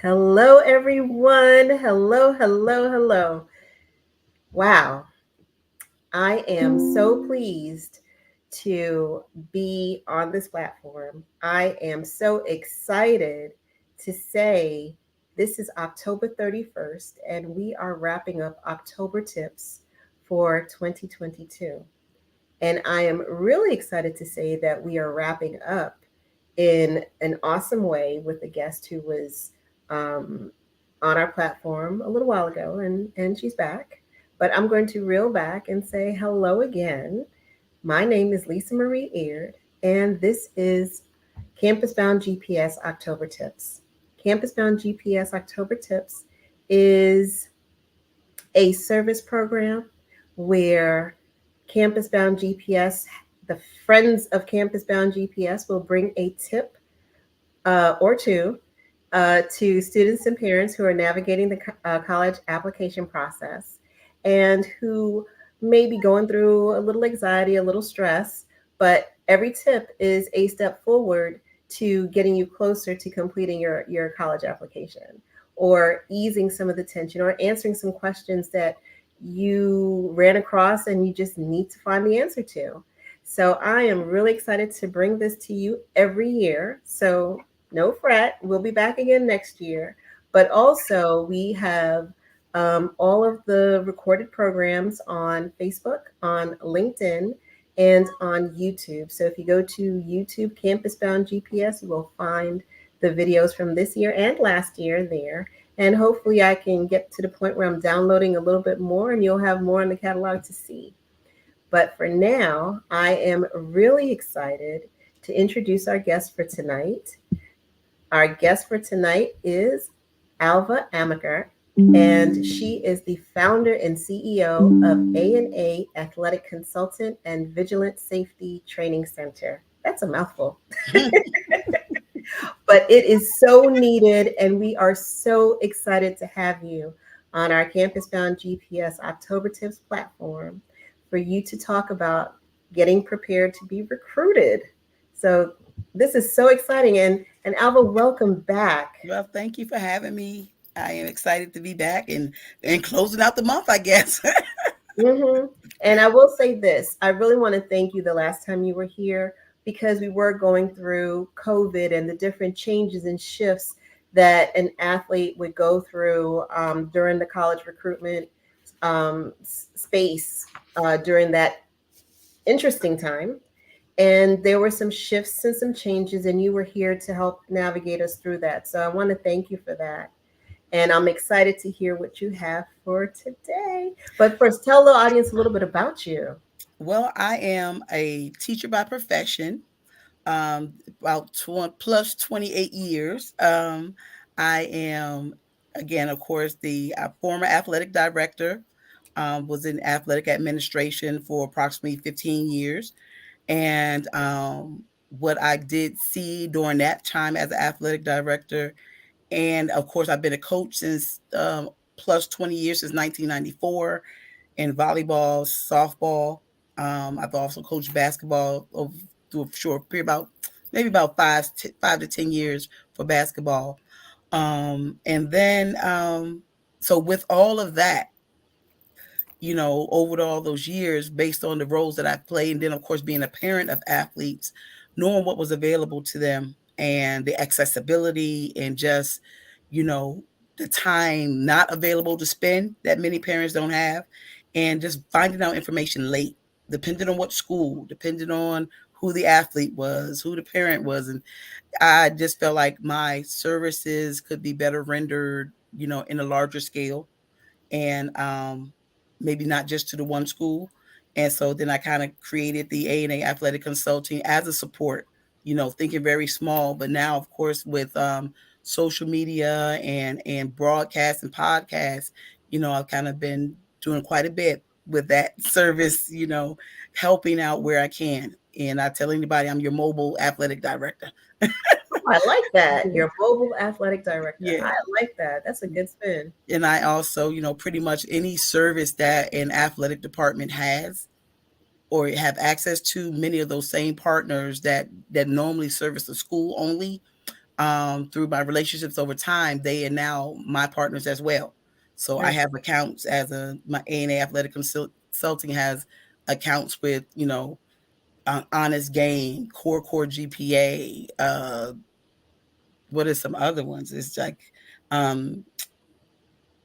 Hello, everyone. Hello, hello, hello. Wow, I am so pleased to be on this platform. I am so excited to say this is October 31st, and we are wrapping up October tips for 2022. And I am really excited to say that we are wrapping up in an awesome way with a guest who was um, on our platform a little while ago, and she's back. But I'm going to reel back and say hello again. My name is Lisa Marie Aird, and this is Campus Bound GPS October Tips. Campus Bound GPS October Tips is a service program where Campus Bound GPS, the friends of Campus Bound GPS, will bring a tip or two to students and parents who are navigating the college application process and who may be going through a little anxiety, a little stress, but every tip is a step forward to getting you closer to completing your college application or easing some of the tension or answering some questions that you ran across and you just need to find the answer to. So I am really excited to bring this to you every year. So no fret, we'll be back again next year. But also, we have all of the recorded programs on Facebook, on LinkedIn, and on YouTube. So if you go to YouTube Campus Bound GPS, you will find the videos from this year and last year there. And hopefully, I can get to the point where I'm downloading a little bit more and you'll have more in the catalog to see. But for now, I am really excited to introduce our guest for tonight. Our guest for tonight is Alva Amaker, and she is the founder and CEO of A&A Athletic Consultant and Vigilant Safety Training Center. That's a mouthful, but it is so needed, and we are so excited to have you on our Campus Bound GPS October Tips platform for you to talk about getting prepared to be recruited. So this is so exciting. And Alva, welcome back. Well, thank you for having me. I am excited to be back and closing out the month, I guess. hmm And I will say this, I really want to thank you the last time you were here because we were going through COVID and the different changes and shifts that an athlete would go through during the college recruitment space during that interesting time. And there were some shifts and some changes, and you were here to help navigate us through that. So I want to thank you for that. And I'm excited to hear what you have for today. But first, tell the audience a little bit about you. Well, I am a teacher by profession, about 20, plus 28 years. I am, again, of course, the former athletic director, was in athletic administration for approximately 15 years. And what I did see during that time as an athletic director, and of course, I've been a coach since plus 20 years, since 1994, in volleyball, softball. I've also coached basketball over through a short period, about maybe about 5 to 10 years for basketball. And then, so with all of that, over all those years, based on the roles that I've played, and then of course being a parent of athletes, knowing what was available to them and the accessibility and just, you know, the time not available to spend that many parents don't have, and just finding out information late, depending on what school, depending on who the athlete was, who the parent was. And I just felt like my services could be better rendered, in a larger scale, and maybe not just to the one school. And so then I kind of created the A&A Athletic Consulting as a support, thinking very small. But now, of course, with social media and broadcasts and podcasts, I've kind of been doing quite a bit with that service, helping out where I can. And I tell anybody I'm your mobile athletic director. Oh, I like that. Your mobile athletic director. Yeah. I like that. That's a good spin. And I also, pretty much any service that an athletic department has or have access to, many of those same partners that normally service the school only, through my relationships over time, they are now my partners as well. So I Right. have accounts as my A&A Athletic Consulting has accounts with, Honest Game, Core GPA. What are some other ones? It's like um,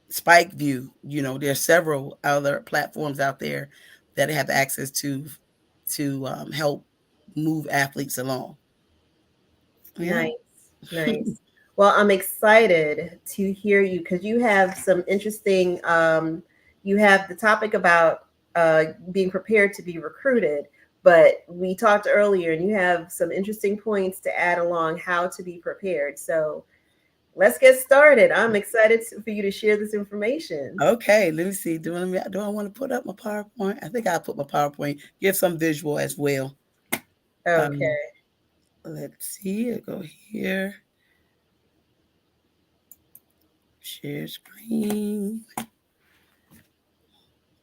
Spike View. There's several other platforms out there that have access to help move athletes along. Yeah. Nice, nice. Well, I'm excited to hear you because you have some interesting. You have the topic about being prepared to be recruited, but we talked earlier, and you have some interesting points to add along how to be prepared. So let's get started. I'm excited for you to share this information. Okay, let me see. Do I want to put up my PowerPoint? I think I'll put my PowerPoint. Give some visual as well. Um, Okay. let's see. I'll go here. Share screen.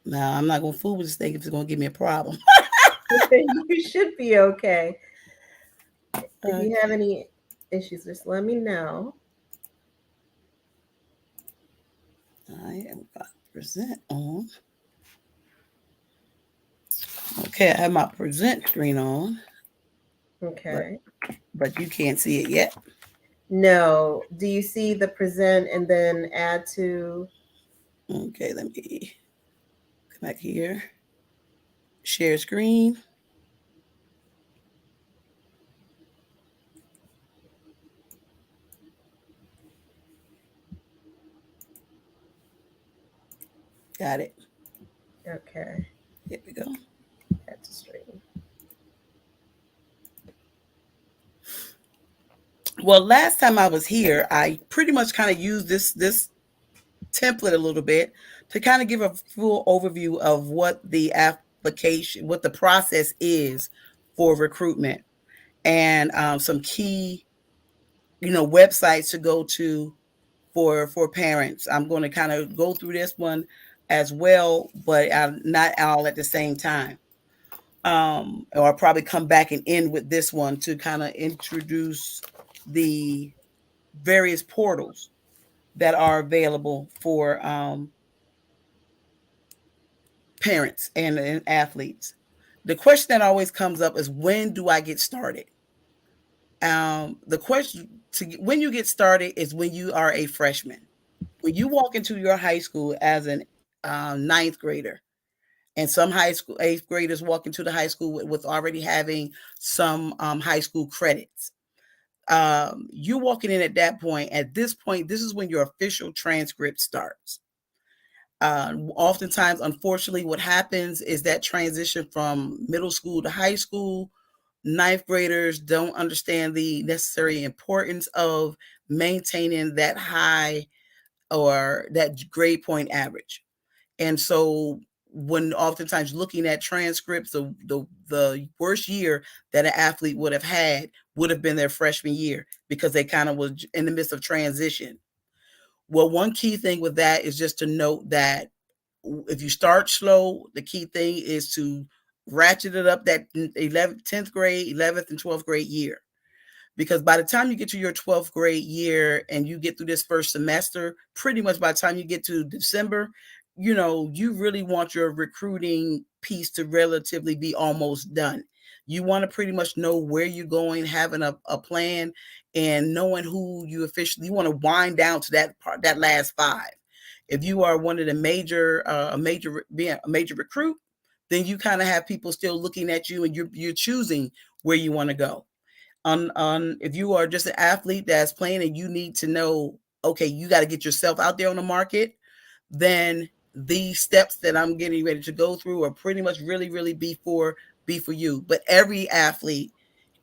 Now I'm not gonna fool with this thing if it's gonna give me a problem. You should be okay. If you have Okay, any issues, just let me know. I am gonna present on. Okay, I have my present screen on, but Okay. but you can't see it yet. No. Do you see the present and then add to? Okay, let me come back here. Share screen. Got it. Okay. Here we go. Add to stream. Well, last time I was here, I pretty much kind of used this template a little bit to kind of give a full overview of what the application, what the process is for recruitment, and some key, websites to go to for parents. I'm going to kind of go through this one as well, but not all at the same time. Or I'll probably come back and end with this one to kind of introduce the various portals that are available for parents and athletes. The question that always comes up is, when do I get started? The question to when you get started is when you are a freshman. When you walk into your high school as an ninth grader, and some high school eighth graders walk into the high school with already having some high school credits. You walking in at that point. At this point, this is when your official transcript starts. Oftentimes, unfortunately, what happens is that transition from middle school to high school, ninth graders don't understand the necessary importance of maintaining that high or that grade point average. And so when oftentimes looking at transcripts, the worst year that an athlete would have had would have been their freshman year because they kind of was in the midst of transition. Well, one key thing with that is just to note that if you start slow, the key thing is to ratchet it up that 11th, 10th grade, 11th, and 12th grade year. Because by the time you get to your 12th grade year and you get through this first semester, pretty much by the time you get to December, you really want your recruiting piece to relatively be almost done. You want to pretty much know where you're going, having a plan, and knowing who you want to wind down to that part, that last five. If you are one of the being a major recruit, then you kind of have people still looking at you, and you're choosing where you want to go. On if you are just an athlete that's playing and you need to know, okay, you got to get yourself out there on the market, then these steps that I'm getting ready to go through are pretty much really be for you. But every athlete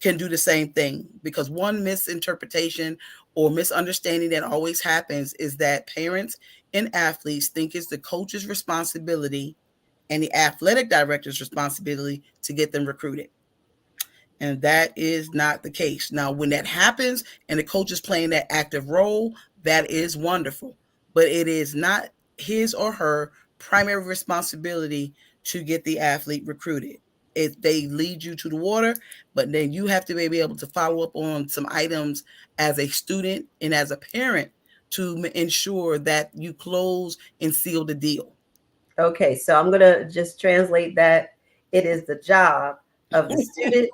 can do the same thing, because one misinterpretation or misunderstanding that always happens is that parents and athletes think it's the coach's responsibility and the athletic director's responsibility to get them recruited. And that is not the case. Now, when that happens and the coach is playing that active role, that is wonderful. But it is not his or her primary responsibility to get the athlete recruited. they lead you to the water, but then you have to be able to follow up on some items as a student and as a parent to ensure that you close and seal the deal. Okay, so I'm going to just translate that. It is the job of the student,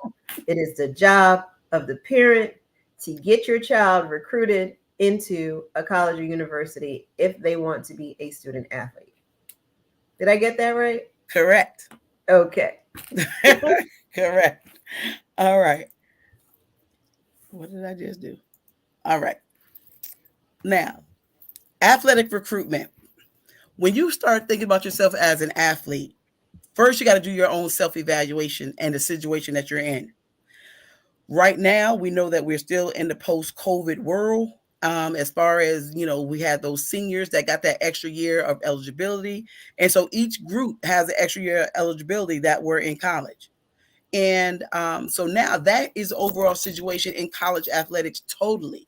it is the job of the parent to get your child recruited into a college or university if they want to be a student athlete. Did I get that right? Correct. Okay. Correct. All right. What did I just do? All right. Now, athletic recruitment. When you start thinking about yourself as an athlete, first you got to do your own self evaluation and the situation that you're in. Right now, we know that we're still in the post COVID world. As far as we had those seniors that got that extra year of eligibility. And so each group has an extra year of eligibility that were in college. And so now that is the overall situation in college athletics totally.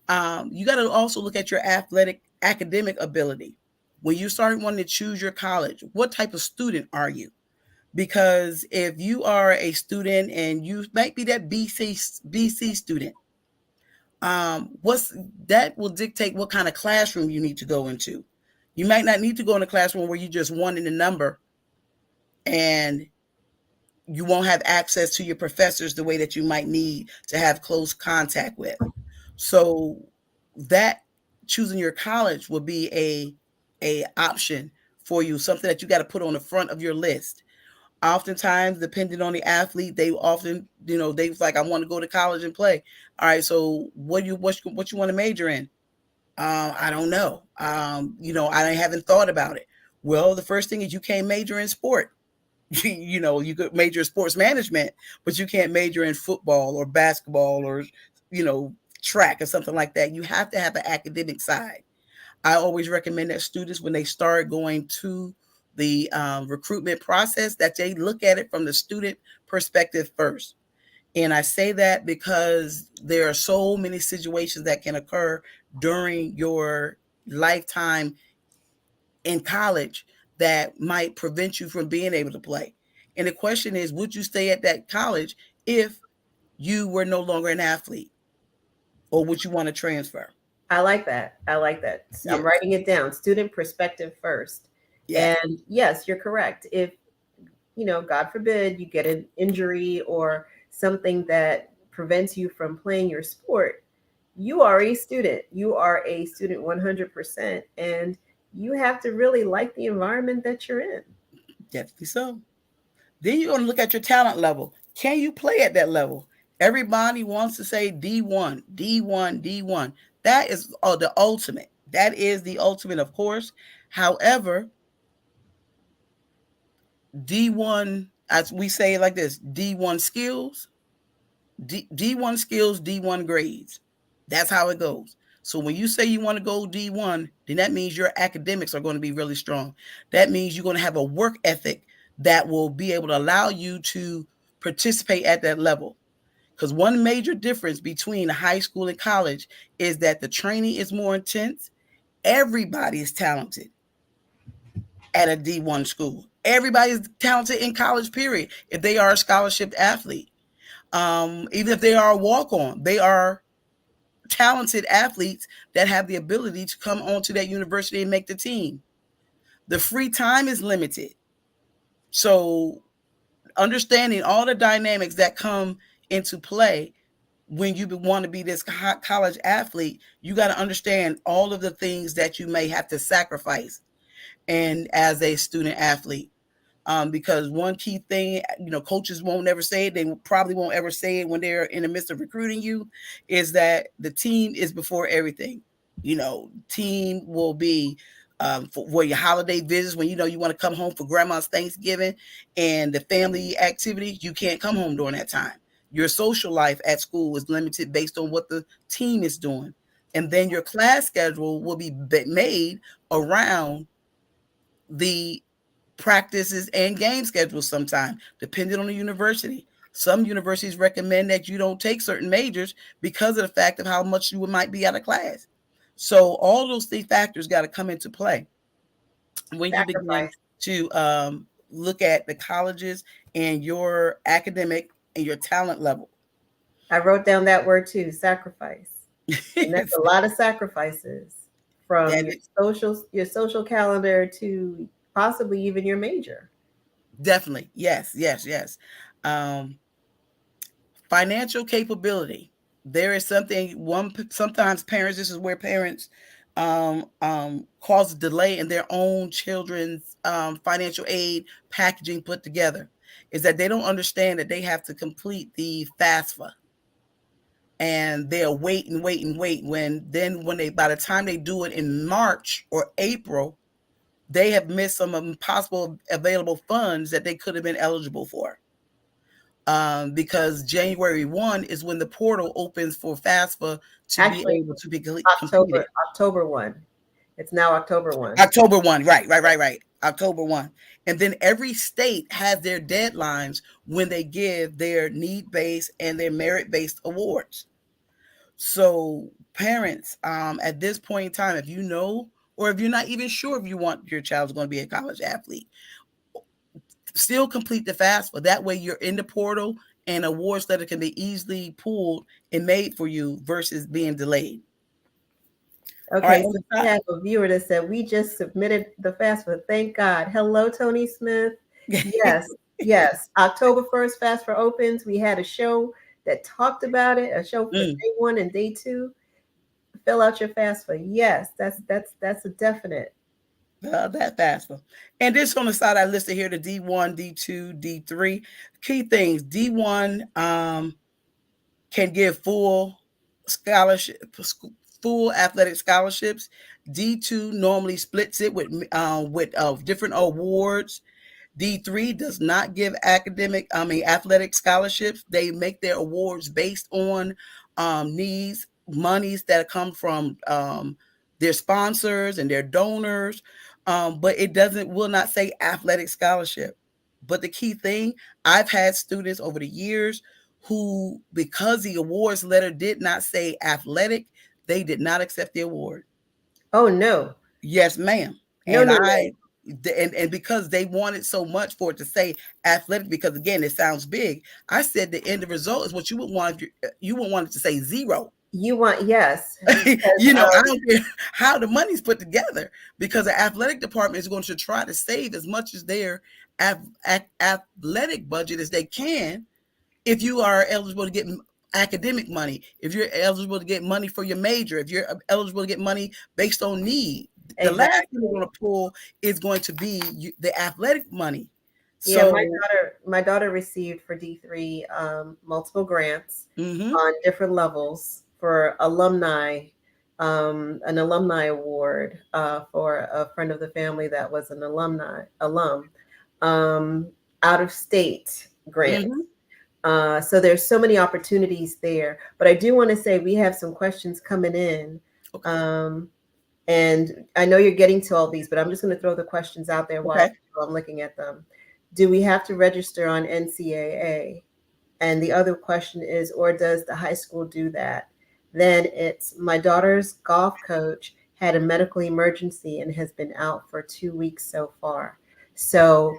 You got to also look at your athletic academic ability. When you start wanting to choose your college, what type of student are you? Because if you are a student and you might be that BC student, what's that will dictate what kind of classroom you need to go into. You might not need to go in a classroom where you just one in the number and you won't have access to your professors the way that you might need to have close contact with. So that choosing your college will be a option for you, something that you got to put on the front of your list. Oftentimes, depending on the athlete, they often, they like, I want to go to college and play. All right, so what you want to major in? I don't know. I haven't thought about it. Well, the first thing is you can't major in sport. You could major in sports management, but you can't major in football or basketball or you know track or something like that. You have to have an academic side. I always recommend that students, when they start going to the recruitment process, that they look at it from the student perspective first. And I say that because there are so many situations that can occur during your lifetime in college that might prevent you from being able to play. And the question is, would you stay at that college if you were no longer an athlete, or would you want to transfer? I like that. I like that. I'm Yes. writing it down. Student perspective first. Yes. And yes, you're correct. If, God forbid you get an injury or something that prevents you from playing your sport, you are a student. You are a student 100%. And you have to really like the environment that you're in. Definitely so. Then you're going to look at your talent level. Can you play at that level? Everybody wants to say D1, D1, D1. That is the ultimate. That is the ultimate, of course. However, D1, as we say it like this, D1 skills, D1 skills, D1 grades. That's how it goes. So when you say you want to go D1, then that means your academics are going to be really strong. That means you're going to have a work ethic that will be able to allow you to participate at that level. Because one major difference between high school and college is that the training is more intense. Everybody is talented at a D1 school. Everybody is talented in college, period, if they are a scholarship athlete. Even if they are a walk-on, they are talented athletes that have the ability to come onto that university and make the team. The free time is limited. So understanding all the dynamics that come into play when you want to be this college athlete, you got to understand all of the things that you may have to sacrifice and as a student athlete. Because one key thing, coaches won't ever say it. They probably won't ever say it when they're in the midst of recruiting you, is that the team is before everything. Team will be for your holiday visits when you want to come home for grandma's Thanksgiving and the family activities. You can't come home during that time. Your social life at school is limited based on what the team is doing, and then your class schedule will be made around the practices and game schedules sometimes, depending on the university. Some universities recommend that you don't take certain majors because of the fact of how much you might be out of class. So all those three factors got to come into play when you begin Sacrifice. to look at the colleges and your academic and your talent level. I wrote down that word too, sacrifice. And that's a lot of sacrifices from That your is social calendar to possibly even your major. definitely, yes, yes, yes. Um, Financial capability. There is something one sometimes parents. This is where parents cause a delay in their own children's financial aid packaging put together. Is that they don't understand that they have to complete the FAFSA, and they'll wait and wait and wait. When they by the time they do it in March or April, they have missed some of possible available funds that they could have been eligible for. Because January 1 is when the portal opens for FAFSA to be Actually, able to be completed. October 1. It's now October 1. October 1, right, right, right, right. October 1. And then every state has their deadlines when they give their need-based and their merit-based awards. So parents, at this point in time, if you know, or if you're not even sure if you want your child's going to be a college athlete, still complete the FAFSA. That way you're in the portal and awards letter can be easily pulled and made for you versus being delayed. All right. Okay, so we have a viewer that said we just submitted the FAFSA. Thank God. Hello, Tony Smith. Yes, yes. October 1st, FAFSA opens. We had a show that talked about it. A show for day 1 and day 2. Fill out your FAFSA. Yes, that's a definite. That FAFSA. And this on the side I listed here, the D1, D2, D3. Key things. D1 can give full scholarship, full athletic scholarships. D2 normally splits it with different awards. D3 does not give athletic scholarships. They make their awards based on needs, monies that come from their sponsors and their donors. But it will not say athletic scholarship. But the key thing, I've had students over the years who, because the awards letter did not say athletic, they did not accept the award. Oh no. Yes, ma'am. No, And no, I and because they wanted so much for it to say athletic, because again it sounds big, I said the end result is what you would want if you would want it to say zero. You want, yes. I don't care how the money's put together, because the athletic department is going to try to save as much as their athletic budget as they can. If you are eligible to get academic money, if you're eligible to get money for your major, if you're eligible to get money based on need, the last thing we're going to pull is going to be the athletic money. Yeah, my daughter received for D3 multiple grants on different levels for alumni, an alumni award for a friend of the family that was an alum, out of state grants. So there's so many opportunities there. But I do want to say we have some questions coming in. Okay. And I know you're getting to all these, but I'm just going to throw the questions out there while I'm looking at them. Do we have to register on NCAA? And the other question is, or does the high school do that? Then it's, my daughter's golf coach had a medical emergency and has been out for 2 weeks so far. So,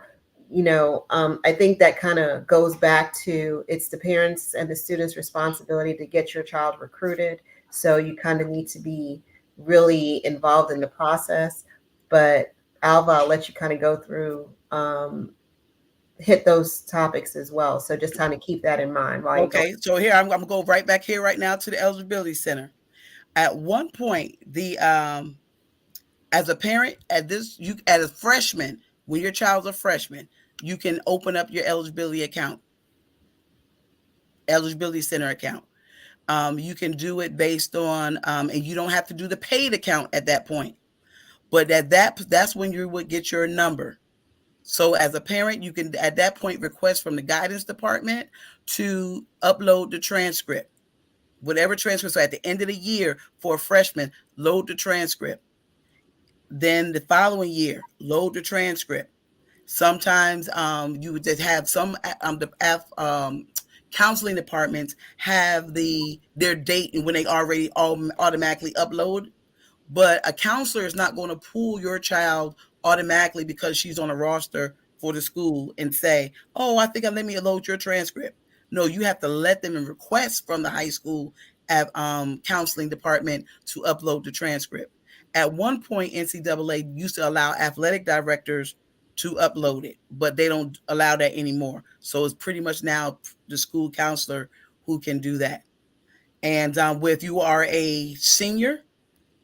I think that kind of goes back to, it's the parents and the students' responsibility to get your child recruited. So you kind of need to be really involved in the process. But Alva, I'll let you kind of go through, hit those topics as well. So just kind of keep that in mind. Okay, so here I'm going to go right back here right now to the eligibility center. At one point, as a parent, as a freshman, when your child's a freshman, you can open up your eligibility center account. You can do it based on, and you don't have to do the paid account at that point. But that's when you would get your number. So as a parent, you can at that point request from the guidance department to upload the transcript, whatever transcript. So at the end of the year for a freshman, load the transcript. Then the following year, load the transcript. Sometimes you would just have some counseling departments have their date and when they already automatically upload. But a counselor is not going to pull your child automatically because she's on a roster for the school and say, oh, I think let me load your transcript. No, you have to let them and request from the high school counseling department to upload the transcript. At one point, NCAA used to allow athletic directors to upload it, but they don't allow that anymore. So it's pretty much now the school counselor who can do that. And if you are a senior,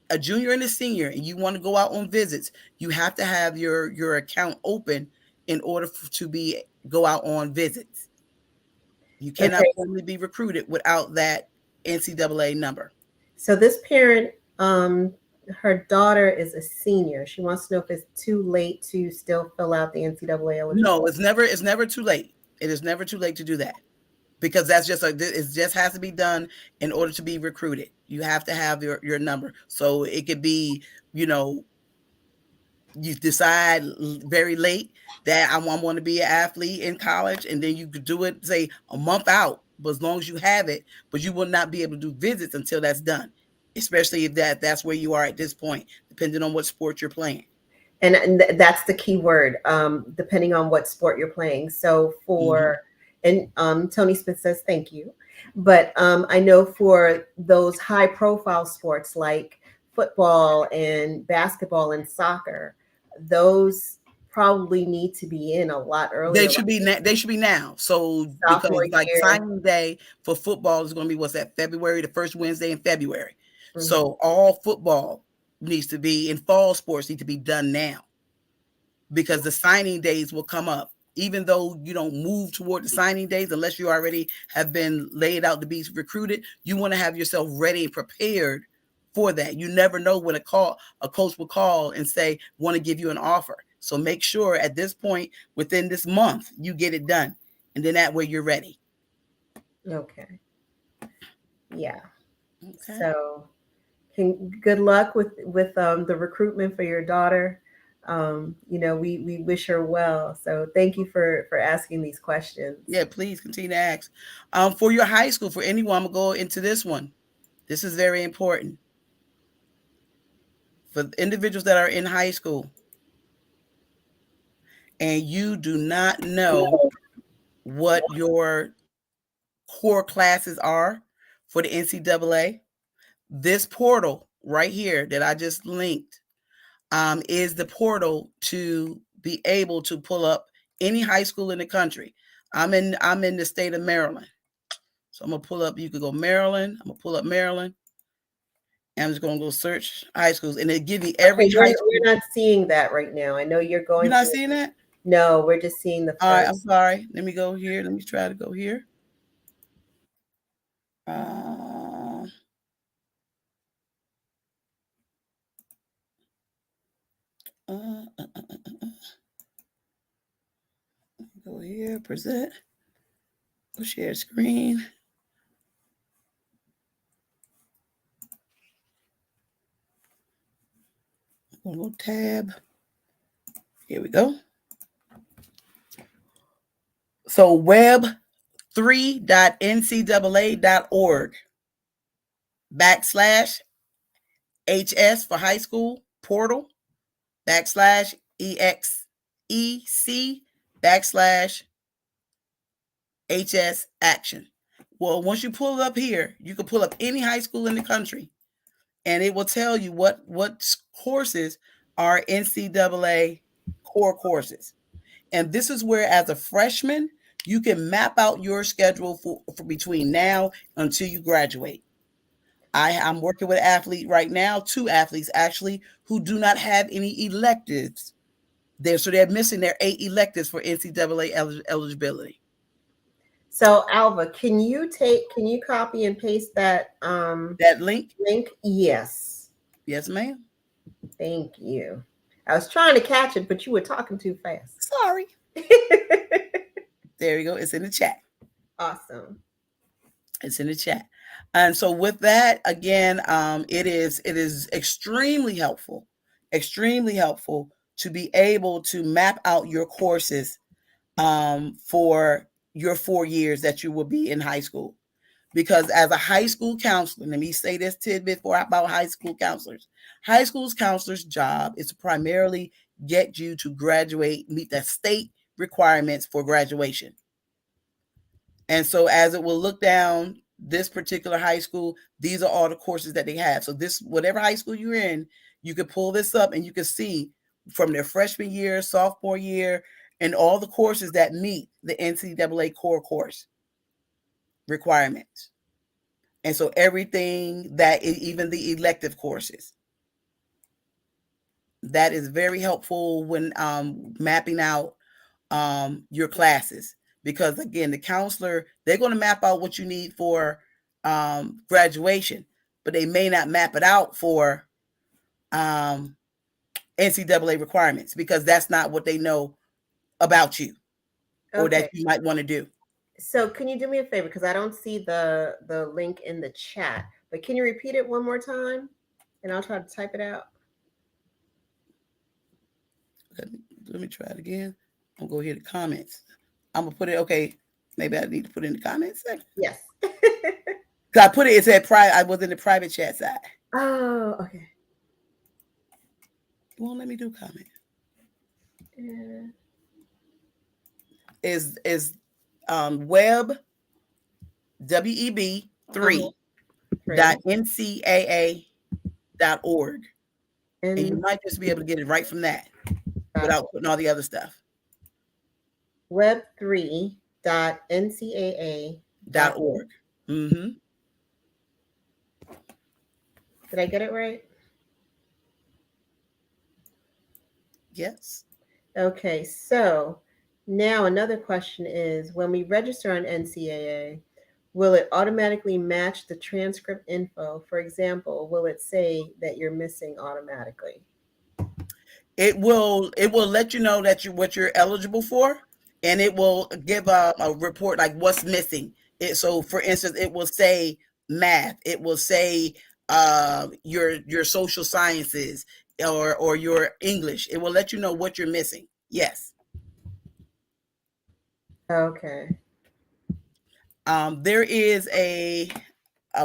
a junior and a senior, and you want to go out on visits, you have to have your account open in order to be go out on visits. You cannot Okay. formally be recruited without that NCAA number. So this parent, her daughter is a senior. She wants to know if it's too late to still fill out the NCAA eligibility. No, it's never too late. It is never too late to do that, because that's just it just has to be done in order to be recruited. You have to have your number. So it could be, you decide very late that I want to be an athlete in college, and then you could do it, say, a month out, but as long as you have it, but you will not be able to do visits until that's done, especially if that's where you are at this point, depending on what sport you're playing. And that's the key word, depending on what sport you're playing. So for, and Tony Smith says thank you, but I know for those high profile sports like football and basketball and soccer, those probably need to be in a lot earlier. They should be now. So because like Year. signing day for football is going to be, what's that, February, the first Wednesday in February. Mm-hmm. So all football needs to be, in fall sports need to be done now, because the signing days will come up. Even though you don't move toward the signing days, unless you already have been laid out to be recruited, you want to have yourself ready and prepared for that. You never know when a coach will call and say, want to give you an offer. So make sure at this point, within this month, you get it done. And then that way you're ready. Okay. Yeah. Okay. So good luck with the recruitment for your daughter. We wish her well. So thank you for asking these questions. Yeah, please continue to ask. For your high school, for anyone, I'm going to go into this one. This is very important. For individuals that are in high school and you do not know what your core classes are for the NCAA, this portal right here that I just linked is the portal to be able to pull up any high school in the country. I'm in the state of Maryland. So I'm going to pull up, you could go Maryland. I'm going to pull up Maryland. And I'm just going to go search high schools, and it give me every high school. We're not seeing that right now. I know you're going. You're not seeing that? No, we're just seeing the first. All right, I'm sorry. Let me go here. Let me try to go here. Go here, present. Go share screen. A little tab. Here we go. So web3.ncaa.org /HS for high school portal /EXEC/HS action. Well, once you pull it up here, you can pull up any high school in the country, and it will tell you what courses are NCAA core courses. And this is where, as a freshman, you can map out your schedule for between now until you graduate. I'm working with an athlete right now, 2 athletes actually, who do not have any electives there. So they're missing their 8 electives for NCAA eligibility. So Alva, can you copy and paste that link? Yes. Yes, ma'am. Thank you. I was trying to catch it, but you were talking too fast. Sorry. There you go. It's in the chat. Awesome. It's in the chat. And so with that, again, it is extremely helpful to be able to map out your courses for your 4 years that you will be in high school. Because as a high school counselor, let me say this tidbit about high school counselors. High school counselors' job is to primarily get you to graduate, meet that state requirements for graduation. And so as it will look down this particular high school, these are all the courses that they have. So this, whatever high school you're in, you could pull this up and you can see from their freshman year, sophomore year, and all the courses that meet the NCAA core course requirements. And so everything that, even the elective courses, that is very helpful when mapping out your classes. Because again, the counselor, they're going to map out what you need for graduation, but they may not map it out for NCAA requirements, because that's not what they know about you or that you might want to do. So can you do me a favor? Because I don't see the link in the chat, but can you repeat it one more time? And I'll try to type it out. Let me try it again. I'm going to go here to comments. I'm going to put it, okay, maybe I need to put it in the comments section. Yes. Because I put it, it said private, I was in the private chat side. Oh, okay. It won't let me do comment. Yeah. Is web web3.ncaa.org. And you might just be able to get it right from that without putting all the other stuff. web3.ncaa.org. Mm-hmm. Did I get it right? Yes. Okay, so now another question is, when we register on NCAA, will it automatically match the transcript info? For example, will it say that you're missing automatically? It will let you know that what you're eligible for, and it will give a report like what's missing. So for instance, it will say math, it will say your social sciences or your English. It will let you know what you're missing. Yes. Okay. There is a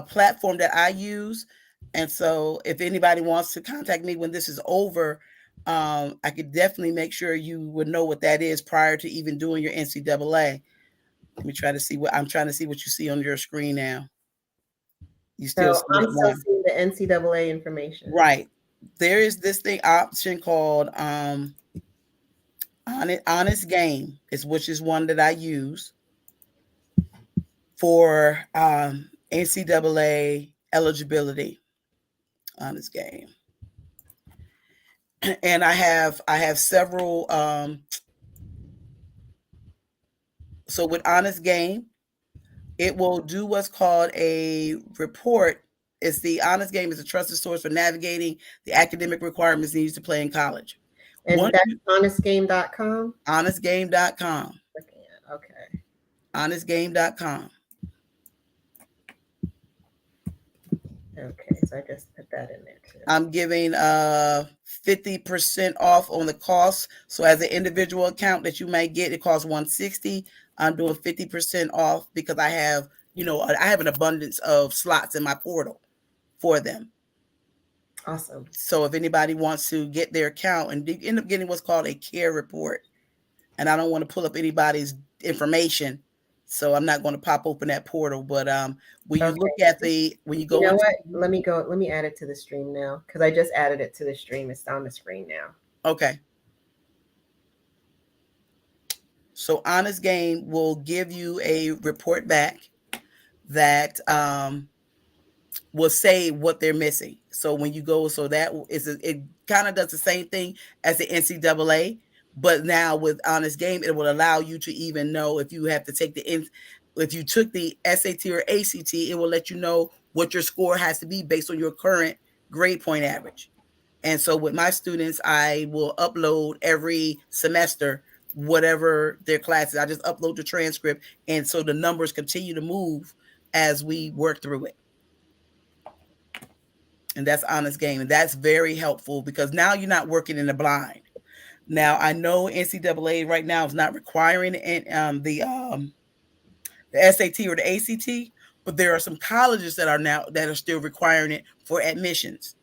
platform that I use, and so if anybody wants to contact me when this is over, I could definitely make sure you would know what that is prior to even doing your NCAA. Let me try to see what I'm trying to see what you see on your screen now. You still see I'm still seeing the NCAA information. Right. There is this option called Honest Game, which is one that I use for NCAA eligibility. Honest Game. And I have several. So with Honest Game, it will do what's called a report. It's the Honest Game is a trusted source for navigating the academic requirements needed to play in college. And that's honestgame.com? Honestgame.com. Okay. Honestgame.com. Okay, so I just put that in there too. I'm giving 50% off on the cost. So as an individual account that you might get, it costs $160. I'm doing 50% off because I have, I have an abundance of slots in my portal for them. Awesome. So if anybody wants to get their account, and they end up getting what's called a care report, and I don't want to pull up anybody's information, so I'm not going to pop open that portal. But when you look at when you go, you know what? Let me add it to the stream now, because I just added it to the stream. It's on the screen now. Okay. So Honest Game will give you a report back that will say what they're missing. So when you go, so that is it kind of does the same thing as the NCAA, but now with Honest Game, it will allow you to even know if you have to take if you took the SAT or ACT, it will let you know what your score has to be based on your current grade point average. And so with my students, I will upload every semester whatever their classes. I just upload the transcript, and so the numbers continue to move as we work through it. And that's Honest Game, and that's very helpful because now you're not working in the blind. Now I know NCAA right now is not requiring the SAT or the ACT, but there are some colleges that are still requiring it for admissions.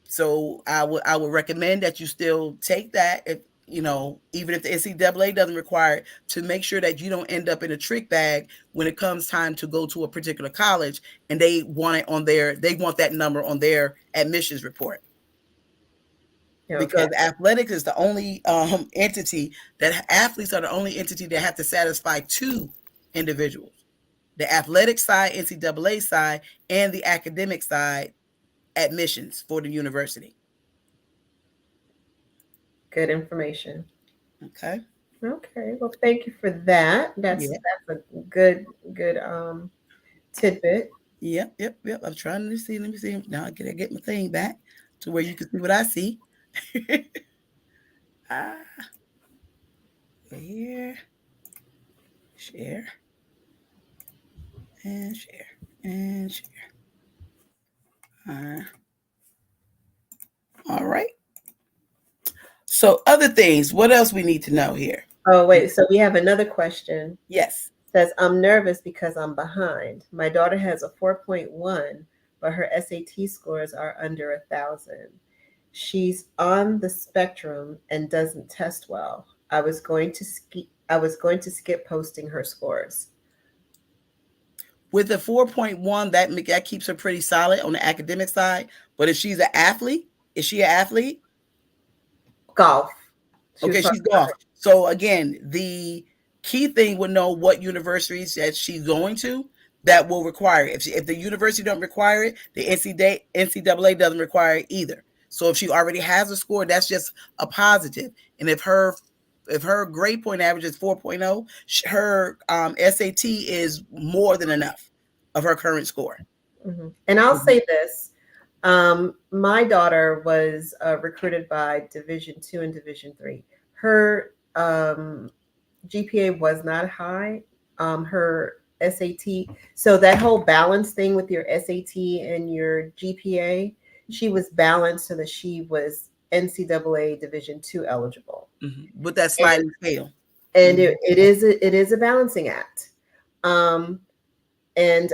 So I would recommend that you still take that. If even if the NCAA doesn't require it, to make sure that you don't end up in a trick bag when it comes time to go to a particular college and they want they want that number on their admissions report. Okay. Because athletics is the only entity that athletes are the only entity that have to satisfy two individuals: the athletic side, NCAA side, and the academic side admissions for the university. Good information. Okay. Okay. Well, thank you for that. Yeah. That's a good tidbit. Yep. I'm trying to see. Let me see. Now I get my thing back to where you can see what I see. ah, here, share, and share, and share. Uh, all right. So other things. What else we need to know here? Oh, wait. So we have another question. Yes. Says, I'm nervous because I'm behind. My daughter has a 4.1, but her SAT scores are under 1,000. She's on the spectrum and doesn't test well. I was going to skip posting her scores. With the 4.1, that keeps her pretty solid on the academic side. But if she's an athlete, is she an athlete? Golf. Okay, she's golf. So again, the key thing would know what universities that she's going to that will require it. If the university don't require it, the NCAA doesn't require it either. So if she already has a score, that's just a positive. And if her grade point average is 4.0, her SAT is more than enough of her current score. Mm-hmm. And I'll say this. My daughter was recruited by Division 2 and Division 3. Her GPA was not high. Her SAT, so that whole balance thing with your SAT and your GPA, she was balanced so that she was NCAA Division 2 eligible. Mm-hmm. With that sliding scale. And it is a balancing act. And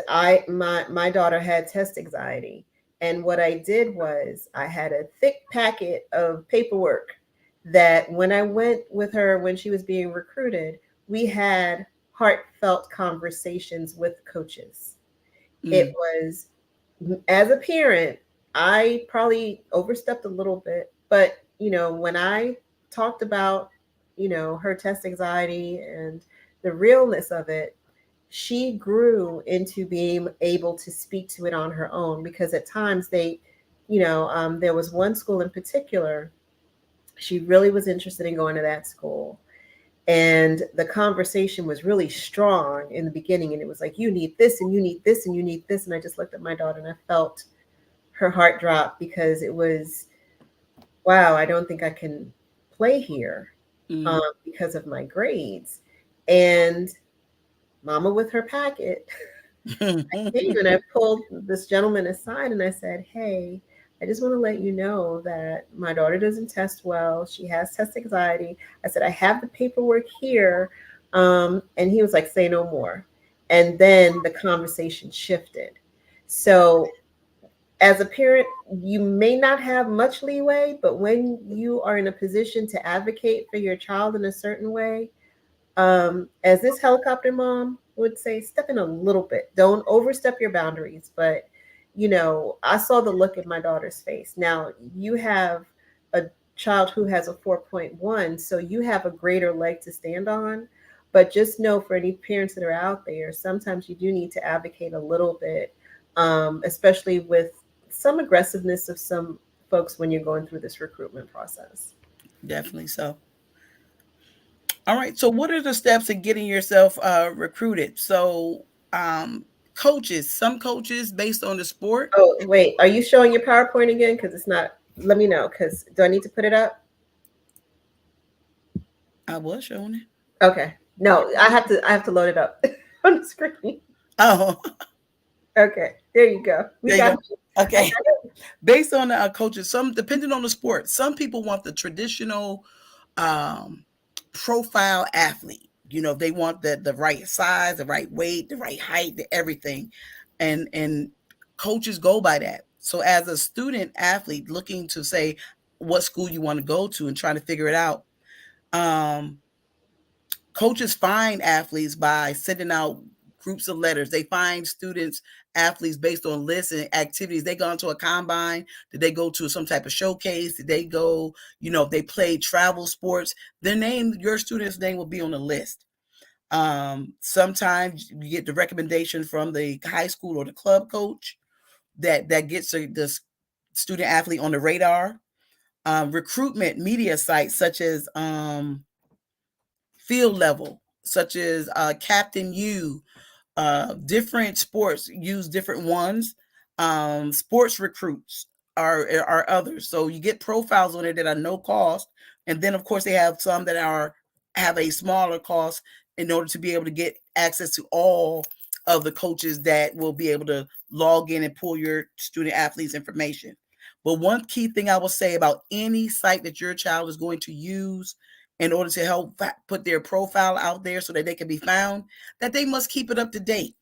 my daughter had test anxiety. And what I did was I had a thick packet of paperwork that when I went with her when she was being recruited, we had heartfelt conversations with coaches. It was, as a parent, I probably overstepped a little bit, but when I talked about, her test anxiety and the realness of it, she grew into being able to speak to it on her own, because at times there was one school in particular, she really was interested in going to that school. And the conversation was really strong in the beginning. And it was like, you need this and you need this and you need this. And I just looked at my daughter and I felt her heart drop, because it was, wow, I don't think I can play here because of my grades. And mama with her packet, I came and I pulled this gentleman aside and I said, hey, I just want to let you know that my daughter doesn't test well. She has test anxiety. I said, I have the paperwork here. And he was like, say no more. And then the conversation shifted. So as a parent, you may not have much leeway, but when you are in a position to advocate for your child in a certain way, as this helicopter mom would say, step in a little bit. Don't overstep your boundaries. But, I saw the look in my daughter's face. Now, you have a child who has a 4.1, so you have a greater leg to stand on. But just know, for any parents that are out there, sometimes you do need to advocate a little bit, especially with some aggressiveness of some folks when you're going through this recruitment process. Definitely so. All right. So, what are the steps in getting yourself recruited? So, some coaches based on the sport. Oh, wait. Are you showing your PowerPoint again? Because it's not. Let me know. Because do I need to put it up? I was showing it. Okay. No, I have to load it up on the screen. Oh. Okay. There you go. There you go. Okay. Based on the coaches, depending on the sport, some people want the traditional profile athlete. They want the right size, the right weight, the right height, the everything. And coaches go by that. So as a student athlete looking to say what school you want to go to and trying to figure it out, Um, Coaches find athletes by sending out groups of letters. They find students, athletes based on lists and activities. They go into a combine. Did they go to some type of showcase? Did they go, if they played travel sports, your student's name will be on the list. Sometimes you get the recommendation from the high school or the club coach that gets the student athlete on the radar. Recruitment media sites such as Field Level, such as Captain U, different sports use different ones. Sports recruits are others. So you get profiles on it that are no cost, and then of course they have some that have a smaller cost in order to be able to get access to all of the coaches that will be able to log in and pull your student athletes information. But one key thing I will say about any site that your child is going to use in order to help put their profile out there so that they can be found, that they must keep it up to date.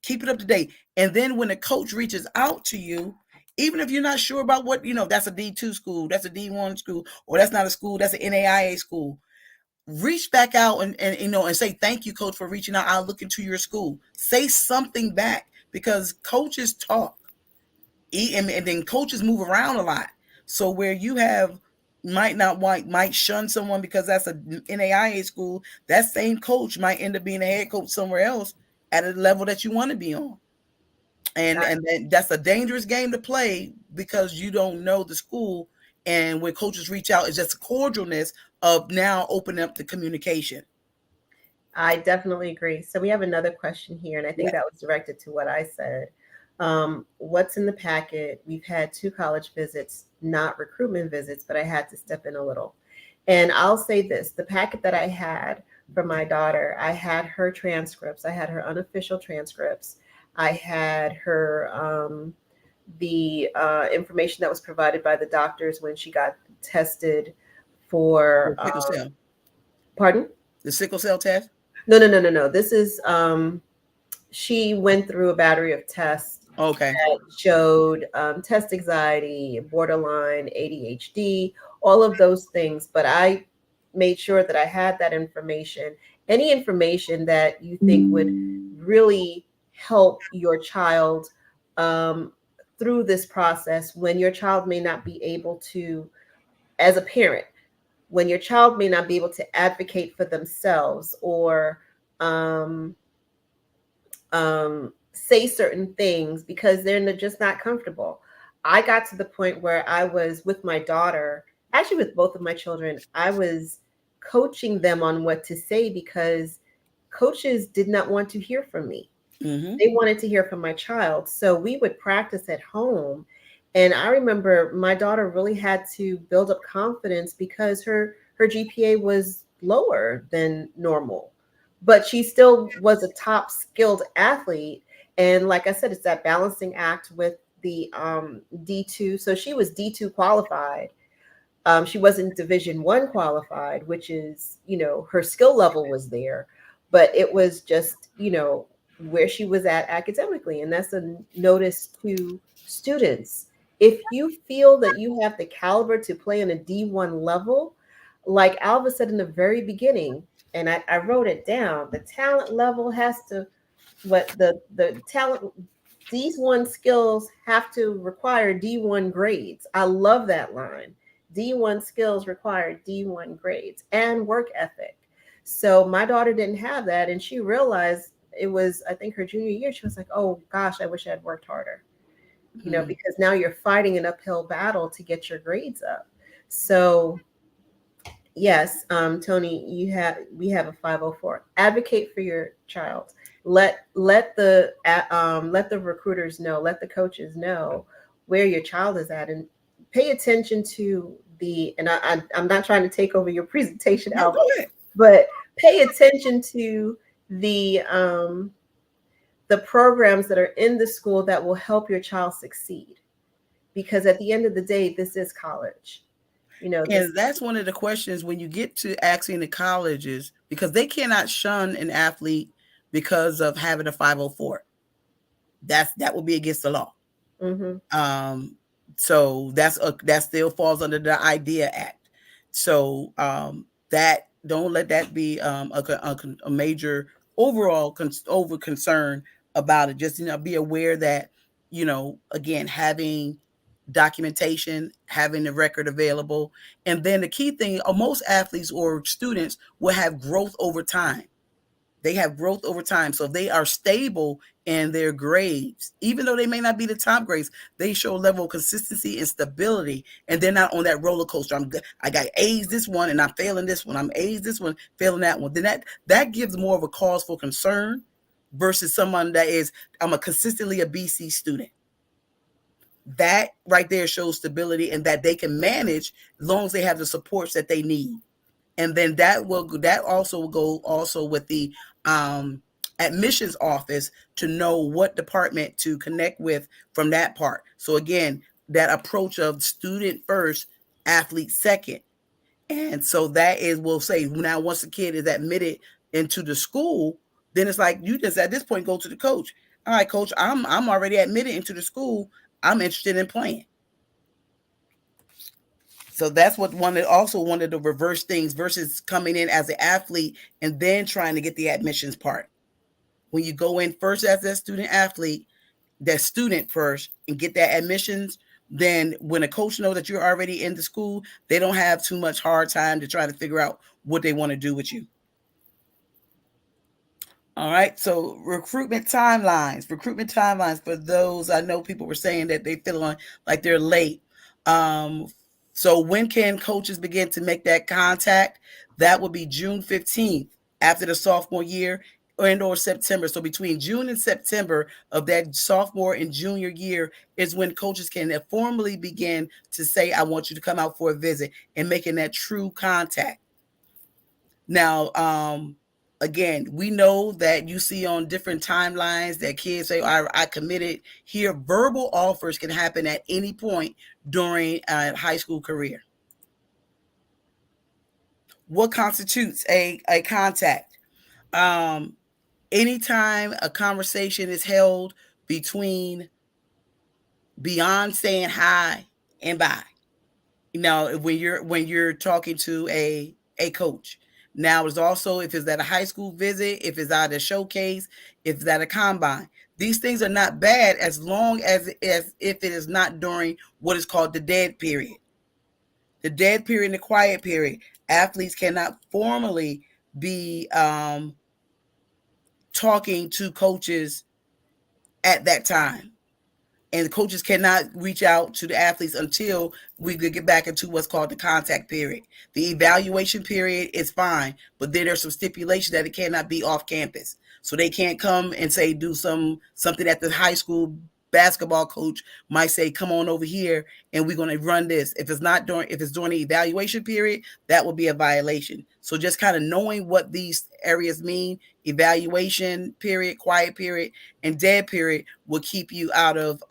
Keep it up to date. And then when the coach reaches out to you, even if you're not sure about what, that's a D2 school, that's a D1 school, or that's not a school, that's an NAIA school, reach back out and say, thank you, coach, for reaching out. I'll look into your school. Say something back, because coaches talk. And then coaches move around a lot. So where you might shun someone because that's a NAIA school, that same coach might end up being a head coach somewhere else at a level that you want to be on. And that's a dangerous game to play, because you don't know the school. And when coaches reach out, it's just a cordialness of now opening up the communication. I definitely agree. So we have another question here, and I think that was directed to what I said. What's in the packet? We've had 2 college visits, not recruitment visits, but I had to step in a little. And I'll say this, the packet that I had for my daughter, I had her transcripts. I had her unofficial transcripts. I had her the information that was provided by the doctors when she got tested for sickle cell. Pardon? The sickle cell test? No. This is she went through a battery of tests. Okay. That showed test anxiety, borderline, ADHD, all of those things. But I made sure that I had that information. Any information that you think would really help your child through this process, when your child may not be able to, as a parent, when your child may not be able to advocate for themselves, or say certain things because they're just not comfortable. I got to the point where I was with my daughter, actually with both of my children, I was coaching them on what to say, because coaches did not want to hear from me. Mm-hmm. They wanted to hear from my child. So we would practice at home. And I remember my daughter really had to build up confidence because her GPA was lower than normal, but she still was a top skilled athlete. And like I said, it's that balancing act with the D2. So she was D2 qualified. She wasn't Division 1 qualified, which is, her skill level was there, but it was just, where she was at academically. And that's a notice to students. If you feel that you have the caliber to play on a D1 level, like Alva said in the very beginning, and I wrote it down, the talent level has to, the talent, these one skills have to require D1 grades. I love that line. D1 skills require D1 grades and work ethic. So my daughter didn't have that, and she realized, it was, I think, her junior year, she was like, oh gosh, I wish I had worked harder. Because now you're fighting an uphill battle to get your grades up. So yes, Tony, we have a 504. Advocate for your child. Let the recruiters know, let the coaches know where your child is at, and pay attention to I'm not trying to take over your presentation, No, Alva, go ahead. but pay attention to the programs that are in the school that will help your child succeed. Because at the end of the day, this is college. And that's one of the questions when you get to asking the colleges, because they cannot shun an athlete because of having a 504. That would be against the law. Mm-hmm. So that still falls under the IDEA Act. So that don't let that be a major overall over concern about it. Just be aware that again, having documentation, having the record available, and then the key thing: most athletes or students will have growth over time. They have growth over time. So they are stable in their grades. Even though they may not be the top grades, they show a level of consistency and stability. And they're not on that roller coaster. I got A's this one and I'm failing this one. I'm A's this one, failing that one. Then that gives more of a cause for concern versus someone that is, I'm a consistently a BC student. That right there shows stability and that they can manage as long as they have the supports that they need. And then that also will go also with the admissions office to know what department to connect with from that part. So again, that approach of student first, athlete second. And so that is, we'll say now once the kid is admitted into the school, then it's like you just at this point go to the coach. All right, coach, I'm already admitted into the school. I'm interested in playing. So that's what wanted to reverse things versus coming in as an athlete and then trying to get the admissions part. When you go in first as a student athlete, that student first, and get that admissions, then when a coach knows that you're already in the school, they don't have too much hard time to try to figure out what they want to do with you. All right, so recruitment timelines for those, I know people were saying that they feel like they're late. So when can coaches begin to make that contact? That would be June 15th after the sophomore year or September. So between June and September of that sophomore and junior year is when coaches can formally begin to say, I want you to come out for a visit, and making that true contact. Now, again, we know that you see on different timelines that kids say, I committed here. Verbal offers can happen at any point during a high school career. What constitutes a contact? Anytime a conversation is held between beyond saying hi and bye. When you're talking to a coach. Now, it's also if it's at a high school visit, if it's at a showcase, if it's at a combine. These things are not bad as long as if it is not during what is called the dead period. The dead period and the quiet period. Athletes cannot formally be talking to coaches at that time. And the coaches cannot reach out to the athletes until we could get back into what's called the contact period. The evaluation period is fine, but then there's some stipulation that it cannot be off campus. So they can't come and say do something that the high school basketball coach might say, come on over here and we're going to run this. If it's during the evaluation period, that will be a violation. So just kind of knowing what these areas mean, evaluation period, quiet period, and dead period will keep you out of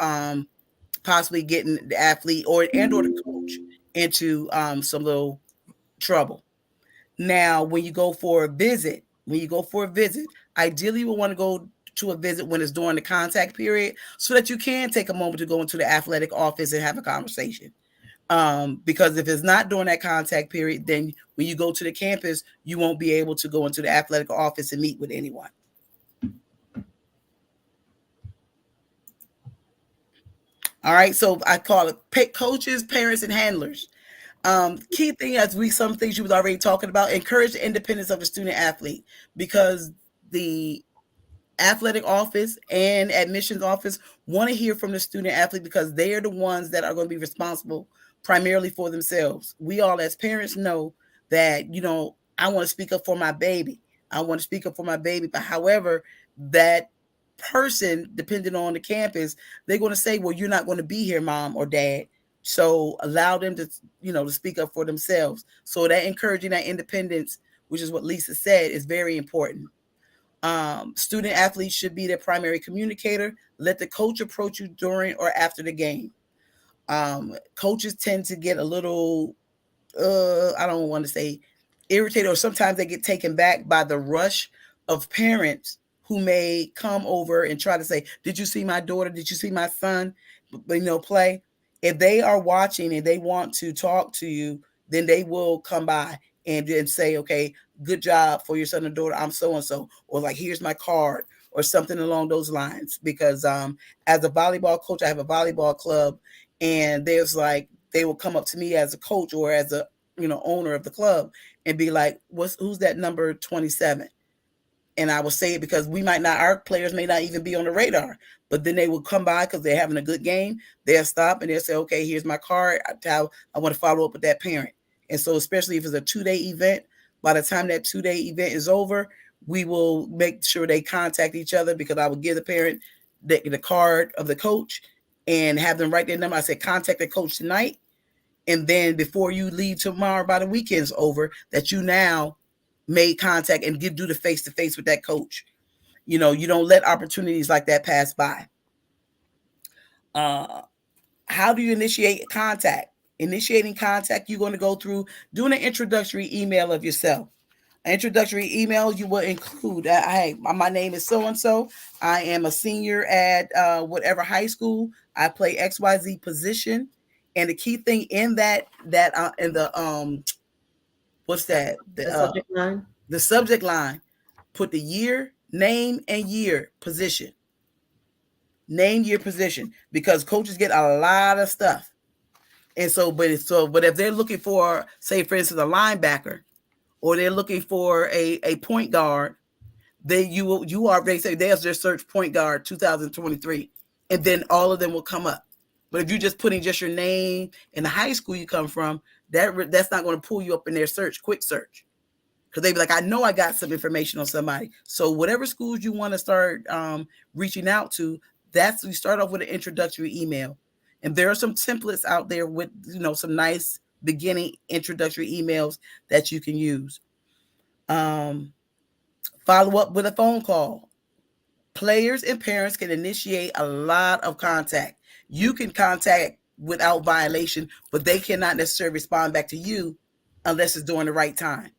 possibly getting the athlete or the coach into some little trouble. Now, when you go for a visit, ideally you will want to go to a visit when it's during the contact period so that you can take a moment to go into the athletic office and have a conversation. Because if it's not during that contact period, then when you go to the campus, you won't be able to go into the athletic office and meet with anyone. All right, so I call it coaches, parents, and handlers. Key thing, some things you was already talking about, encourage the independence of a student athlete, because the athletic office and admissions office want to hear from the student athlete because they are the ones that are going to be responsible primarily for themselves. We all as parents know that, I want to speak up for my baby. But however, that person, depending on the campus, they're going to say, well, you're not going to be here, mom or dad. So allow them to, to speak up for themselves. So that encouraging that independence, which is what Lisa said, is very important. Student athletes should be their primary communicator. Let the coach approach you during or after the game. Coaches tend to get a little, I don't want to say irritated, or sometimes they get taken back by the rush of parents who may come over and try to say, did you see my daughter? Did you see my son? Play. If they are watching and they want to talk to you, then they will come by and then say, okay, good job for your son or daughter. I'm so and so, or like, here's my card, or something along those lines. Because as a volleyball coach, I have a volleyball club, and there's like they will come up to me as a coach or as a owner of the club and be like, who's that number 27? And I will say it because our players may not even be on the radar, but then they will come by because they're having a good game. They'll stop and they'll say, okay, here's my card. I want to follow up with that parent. And so, especially if it's a 2-day event, by the time that 2-day event is over, we will make sure they contact each other, because I will give the parent the card of the coach and have them write their number. I said, contact the coach tonight. And then before you leave tomorrow, by the weekend's over, that you now made contact and do the face-to-face with that coach. You don't let opportunities like that pass by. How do you initiate contact? Initiating contact, you're going to go through doing an introductory email of yourself. An introductory email, you will include, hey, my name is so-and-so. I am a senior at whatever high school. I play XYZ position. And the key thing in in the what's that? The subject line. The subject line, put the year, name, and year, position. Name, year, position, because coaches get a lot of stuff. And so, but if they're looking for, say, for instance, a linebacker, or they're looking for a point guard, then they say there's their search point guard 2023, and then all of them will come up. But if you're just putting just your name and the high school you come from, that's not going to pull you up in their quick search. Because they be like, I know I got some information on somebody. So whatever schools you want to start reaching out to, you start off with an introductory email. And there are some templates out there with some nice beginning introductory emails that you can use. Follow up with a phone call. Players and parents can initiate a lot of contact. You can contact without violation, but they cannot necessarily respond back to you unless it's during the right time.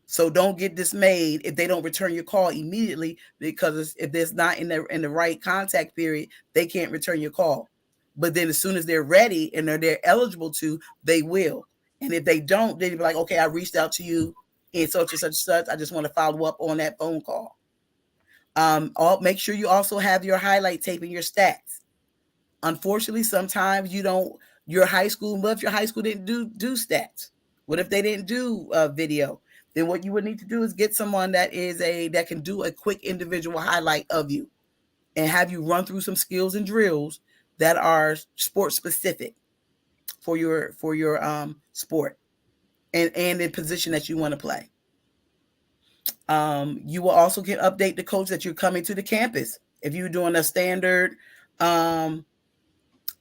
So don't get dismayed if they don't return your call immediately, because if it's not in the right contact period, they can't return your call. But then as soon as they're ready and they're eligible to, they will. And if they don't, they'll be like, okay, I reached out to you in such and such and such. I just want to follow up on that phone call. Make sure you also have your highlight tape and your stats. Unfortunately, sometimes your high school, what if your high school didn't do stats? What if they didn't do video? Then what you would need to do is get someone that can do a quick individual highlight of you, and have you run through some skills and drills that are sport specific for your sport and the position that you want to play. You will also get update the coach that you're coming to the campus. If you're doing a standard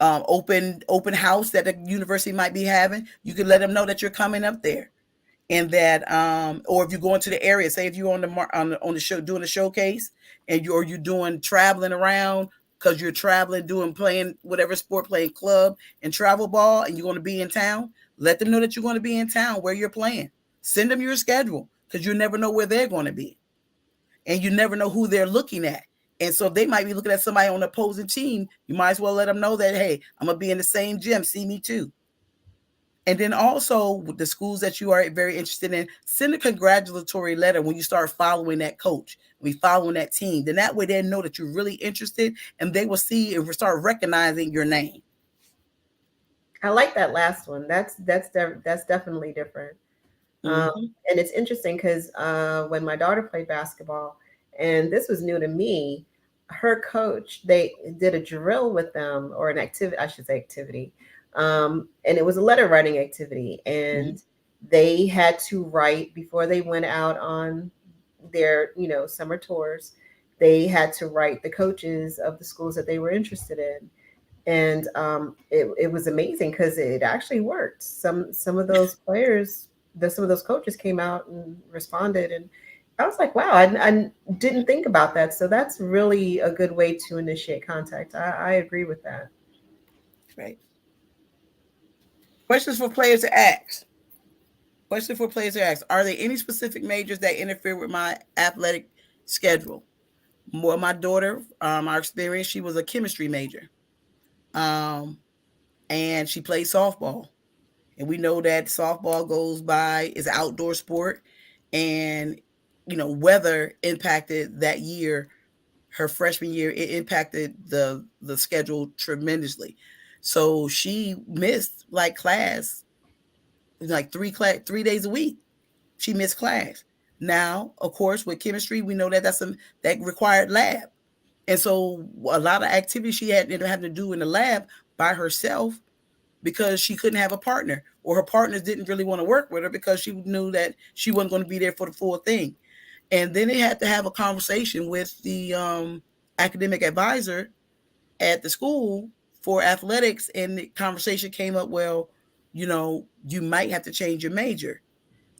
open house that the university might be having, you can let them know that you're coming up there. And that, or if you're going to the area, say if you're on the show doing a showcase, and you're doing traveling around because you're traveling playing whatever sport, playing club and travel ball, and you're going to be in town, let them know that you're going to be in town where you're playing. Send them your schedule, because you never know where they're going to be, and you never know who they're looking at. And so they might be looking at somebody on the opposing team. You might as well let them know that, hey, I'm going to be in the same gym. See me too. And then also with the schools that you are very interested in, send a congratulatory letter when you start following that coach, when you following that team. Then that way they know that you're really interested, and they will see and start recognizing your name. I like that last one. That's definitely different. And it's interesting because when my daughter played basketball, and this was new to me, her coach, they did a drill with them, or an activity, I should say activity. And it was a letter writing activity. And they had to write before they went out on their, summer tours. They had to write the coaches of the schools that they were interested in. And it was amazing because it actually worked. Some of those players, some of those coaches came out and responded, and I was like, wow, I didn't think about that. So that's really a good way to initiate contact. I agree with that. Right. Questions for players to ask. Are there any specific majors that interfere with my athletic schedule? More my daughter, our experience, she was a chemistry major. And she played softball. And we know that softball goes by is an outdoor sport, and weather impacted that year. Her freshman year, it impacted the schedule tremendously. So she missed like class, like 3 days a week. She missed class. Now, of course, with chemistry, we know that that required lab, and so a lot of activities she had to do in the lab by herself, because she couldn't have a partner, or her partners didn't really want to work with her because she knew that she wasn't going to be there for the full thing. And then they had to have a conversation with the academic advisor at the school for athletics, and the conversation came up, well, you might have to change your major.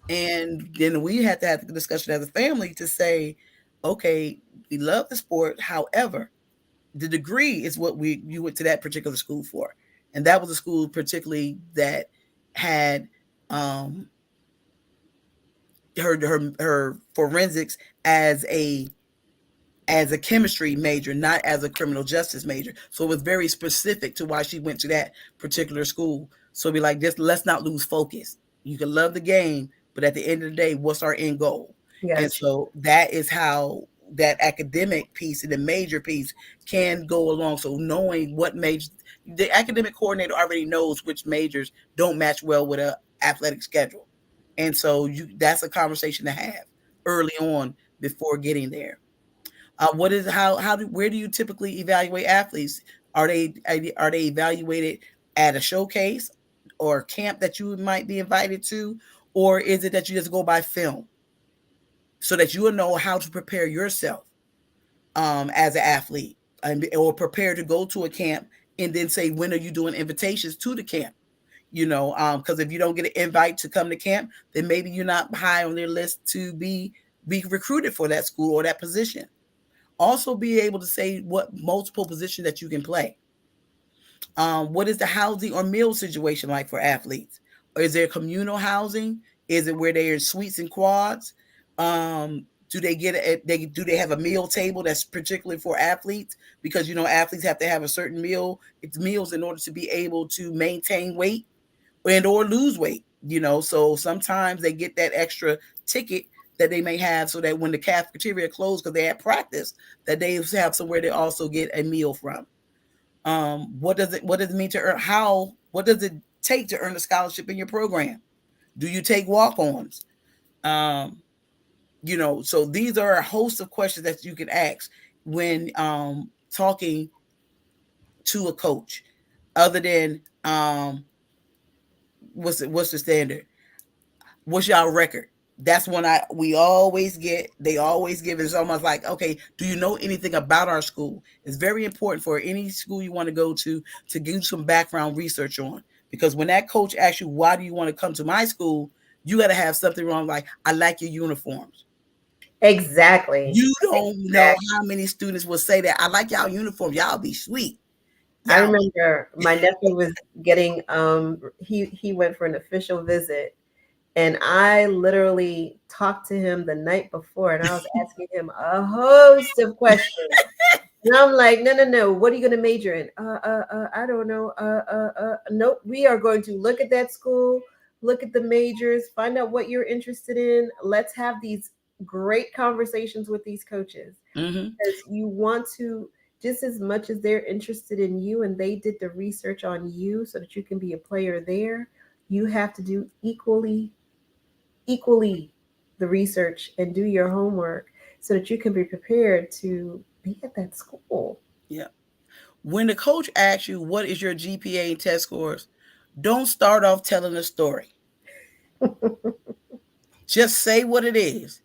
And then we had to have the discussion as a family to say, okay, we love the sport, however, the degree is what you went to that particular school for. And that was a school particularly that had um her forensics as a chemistry major, not as a criminal justice major. So it was very specific to why she went to that particular school. So be like, just let's not lose focus. You can love the game, but at the end of the day, what's our end goal? And Gotcha. so that is how that academic piece and the major piece can go along. So knowing what major, the academic coordinator already knows which majors don't match well with a athletic schedule. And so that's a conversation to have early on before getting there. What is how do where do you typically evaluate athletes? Are they evaluated at a showcase or camp that you might be invited to, or is it that you just go by film so that you will know how to prepare yourself as an athlete, or prepare to go to a camp, and then say, when are you doing invitations to the camp? Because if you don't get an invite to come to camp, then maybe you're not high on their list to be recruited for that school or that position. Also, be able to say what multiple positions that you can play. What is the housing or meal situation like for athletes? Or is there communal housing? Is it where they're in suites and quads? Do they do they have a meal table that's particularly for athletes? Because athletes have to have a certain meals in order to be able to maintain weight and or lose weight. So sometimes they get that extra ticket that they may have, so that when the cafeteria closed because they had practice, that they have somewhere to also get a meal from. What does it mean to earn? What does it take to earn a scholarship in your program? Do you take walk-ons? Um, so these are a host of questions that you can ask when talking to a coach, other than what's the standard? What's y'all record? That's when we always get. They always give. It's almost like, okay, do you know anything about our school? It's very important for any school you want to go to give some background research on, because when that coach asks you, why do you want to come to my school, you got to have something wrong, like, I like your uniforms. Exactly. You don't know Exactly. how many students will say that, I like y'all uniform, y'all be sweet, I y'all. remember my nephew was getting he went for an official visit, and I literally talked to him the night before, and I was asking him a host of questions. And I'm like, no, no, no. What are you going to major in? I don't know. Nope. We are going to look at that school, look at the majors, find out what you're interested in. Let's have these great conversations with these coaches, Mm-hmm. because you want to, just as much as they're interested in you and they did the research on you so that you can be a player there, you have to do equally the research and do your homework so that you can be prepared to be at that school. Yeah. When the coach asks you, what is your GPA and test scores, don't start off telling a story. Just say what it is.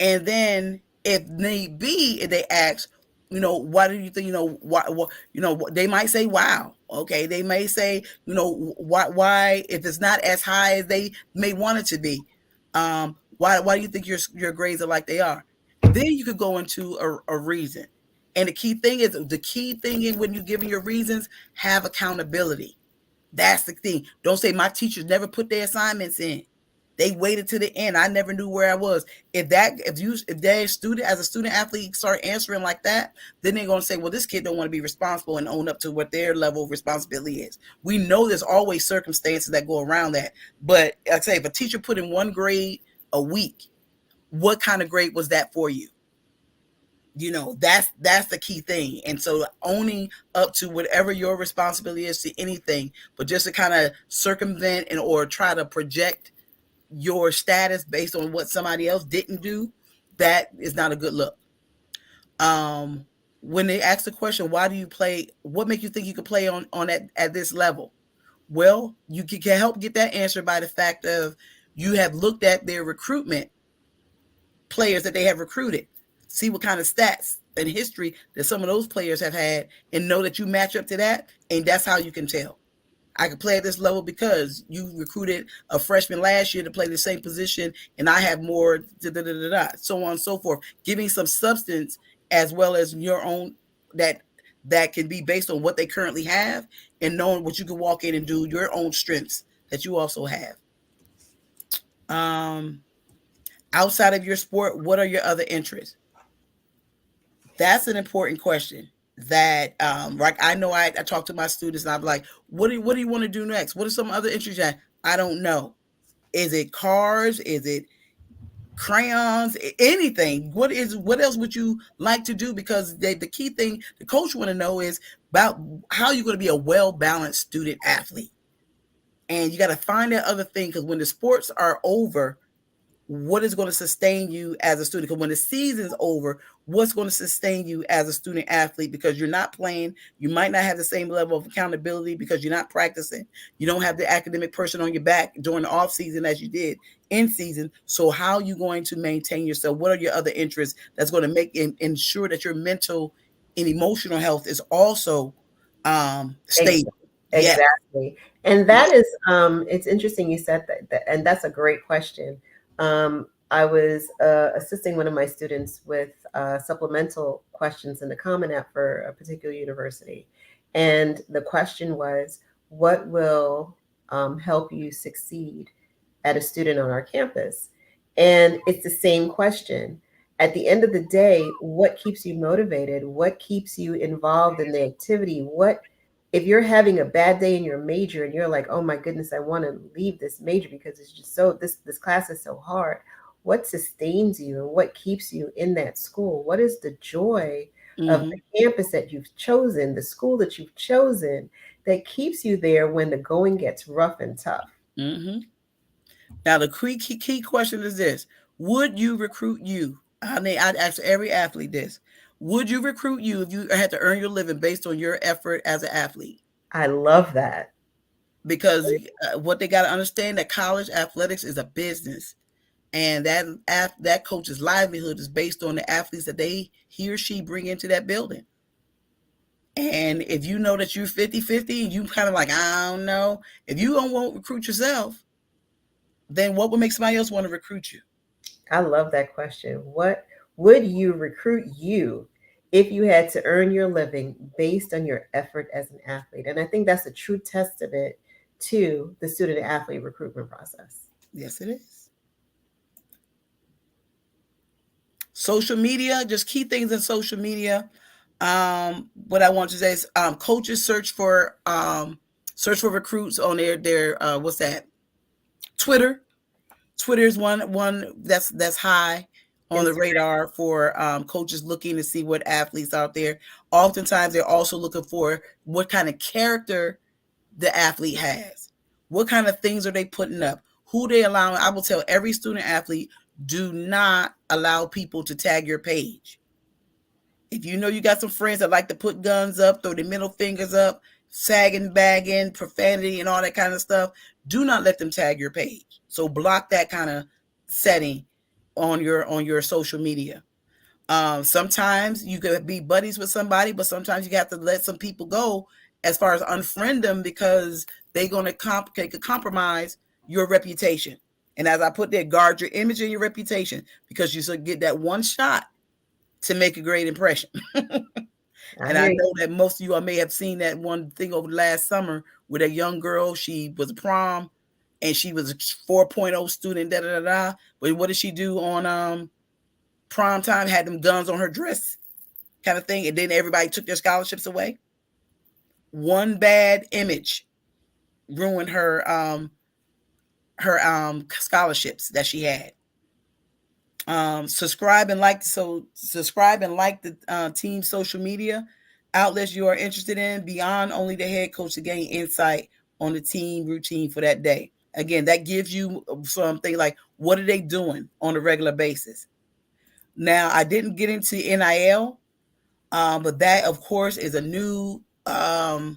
And then if need be, if they ask, why do you think, why they might say, wow. Okay. They may say, why, if it's not as high as they may want it to be, why do you think your grades are like they are? Then you could go into a reason. And the key thing is when you're giving your reasons, have accountability. That's the thing. Don't say, my teachers never put their assignments in. They waited to the end. I never knew where I was. If their student as a student athlete start answering like that, then they're gonna say, well, this kid don't want to be responsible and own up to what their level of responsibility is. We know there's always circumstances that go around that. But like I say, if a teacher put in one grade a week, what kind of grade was that for you? That's the key thing. And so owning up to whatever your responsibility is to anything, but just to kind of circumvent and or try to project your status based on what somebody else didn't do, that is not a good look. um when they ask the question, why do you play, what make you think you could play on at this level? Well, you can help get that answer by the fact of you have looked at their recruitment players that they have recruited, see what kind of stats and history that some of those players have had, and know that you match up to that. And that's how you can tell I could play at this level because you recruited a freshman last year to play the same position, and I have more, so on and so forth. Giving some substance as well as your own that can be based on what they currently have, and knowing what you can walk in and do, your own strengths that you also have. Um, Outside of your sport, what are your other interests? That's an important question. That like I know I talk to my students and I'm like, what do you want to do next? What are some other interests you have? I don't know. Is it cars? Is it crayons? Anything? What else would you like to do? Because the key thing the coach want to know is about how you're going to be a well-balanced student athlete. And you got to find that other thing, because when the sports are over, what is going to sustain you as a student? Because when the season's over, what's going to sustain you as a student athlete? Because you're not playing, you might not have the same level of accountability because you're not practicing. You don't have the academic person on your back during the off season as you did in season. So how are you going to maintain yourself? What are your other interests that's going to make and ensure that your mental and emotional health is also stable? Yeah. Exactly. And that is it's interesting you said that, and that's a great question. I was assisting one of my students with supplemental questions in the Common App for a particular university. And the question was, what will help you succeed at a student on our campus? And it's the same question. At the end of the day, what keeps you motivated? What keeps you involved in the activity? What if you're having a bad day in your major and you're like, oh my goodness, I want to leave this major because it's just so this class is so hard. What sustains you and what keeps you in that school? What is the joy of Mm-hmm. the campus that you've chosen, the school that you've chosen, that keeps you there when the going gets rough and tough? Mm-hmm. Now, the key question is this: would you recruit you? I mean, I'd ask every athlete this: would you recruit you if you had to earn your living based on your effort as an athlete? I love that. Because what they got to understand, that college athletics is a business, and that coach's livelihood is based on the athletes that he or she bring into that building. And if you know that you're 50-50 and you kind of like, I don't know, if you don't want to recruit yourself, then what would make somebody else want to recruit you? I love that question. What would you recruit you if you had to earn your living based on your effort as an athlete? And I think that's a true testament to the student athlete recruitment process. Yes, it is. Social media, just key things in social media. What I want to say is coaches search for recruits on their what's that? Twitter. Twitter is one that's high on the Instagram. radar for coaches looking to see what athletes out there. Oftentimes, they're also looking for what kind of character the athlete has. What kind of things are they putting up? Who they allowing? I will tell every student athlete, do not allow people to tag your page. If you know you got some friends that like to put guns up, throw their middle fingers up, sagging, bagging, profanity, and all that kind of stuff, do not let them tag your page. So block that kind of setting on your social media. Sometimes you could be buddies with somebody, but sometimes you have to let some people go as far as unfriend them, because they're going to compromise your reputation. And as I put there, guard your image and your reputation, because you should get that one shot to make a great impression. I And hear I you. know that most of you all may have seen that one thing over the last summer with a young girl. She was a prom, and she was a 4.0 student, da da da da. But what did she do on prom time? Had them guns on her dress, kind of thing, and then everybody took their scholarships away. One bad image ruined her scholarships that she had. Subscribe and like the team social media outlets you are interested in beyond only the head coach to gain insight on the team routine for that day. Again, that gives you something like what are they doing on a regular basis. Now, I didn't get into NIL, but that of course is a new dilemma.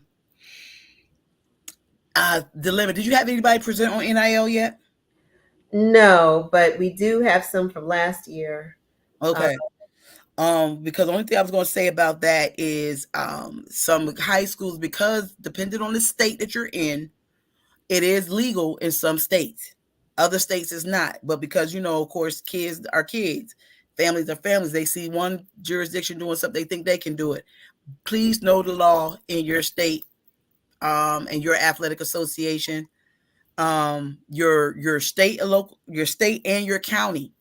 Did you have anybody present on NIL yet? No, but we do have some from last year. Uh, Okay. Because the only thing I was going to say about that is some high schools, because depending on the state that you're in, it is legal in some states. Other states is not. But because, of course, kids are kids, families are families. They see one jurisdiction doing something, they think they can do it. Please know the law in your state and your athletic association, your state and local, your state and your county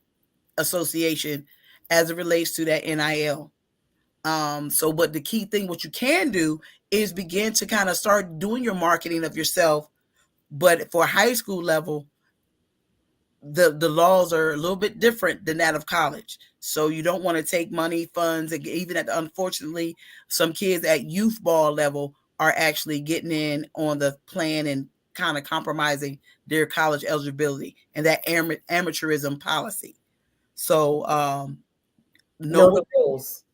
association as it relates to that NIL. But the key thing, what you can do is begin to kind of start doing your marketing of yourself. But for high school level, the laws are a little bit different than that of college. So you don't want to take money, funds, and even unfortunately, some kids at youth ball level are actually getting in on the plan and kind of compromising their college eligibility and that amateurism policy. So know know the rules.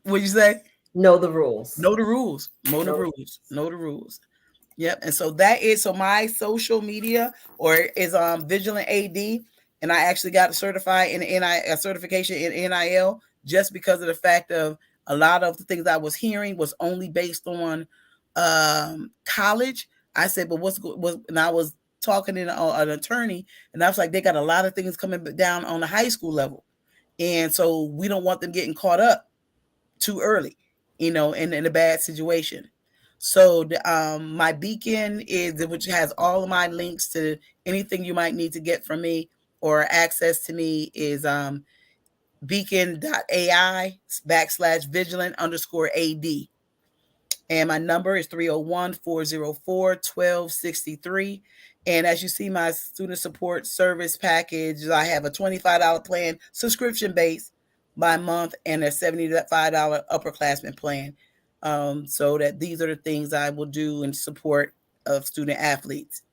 what you say. Know the rules. Know the rules. Know the Know the rules. rules. Know the rules. Yep. And so that is my social media or is Vigilant AD. And I actually got certified in a certification in NIL just because of the fact of a lot of the things I was hearing was only based on college. I said, but and I was talking to an attorney, and I was like, they got a lot of things coming down on the high school level. And so we don't want them getting caught up too early, in a bad situation. So my beacon is, which has all of my links to anything you might need to get from me or access to me, is beacon.ai/vigilant_AD. And my number is 301-404-1263. And as you see, my student support service package, I have a $25 plan, subscription base by month, and a $75 upperclassman plan. So that these are the things I will do in support of student athletes.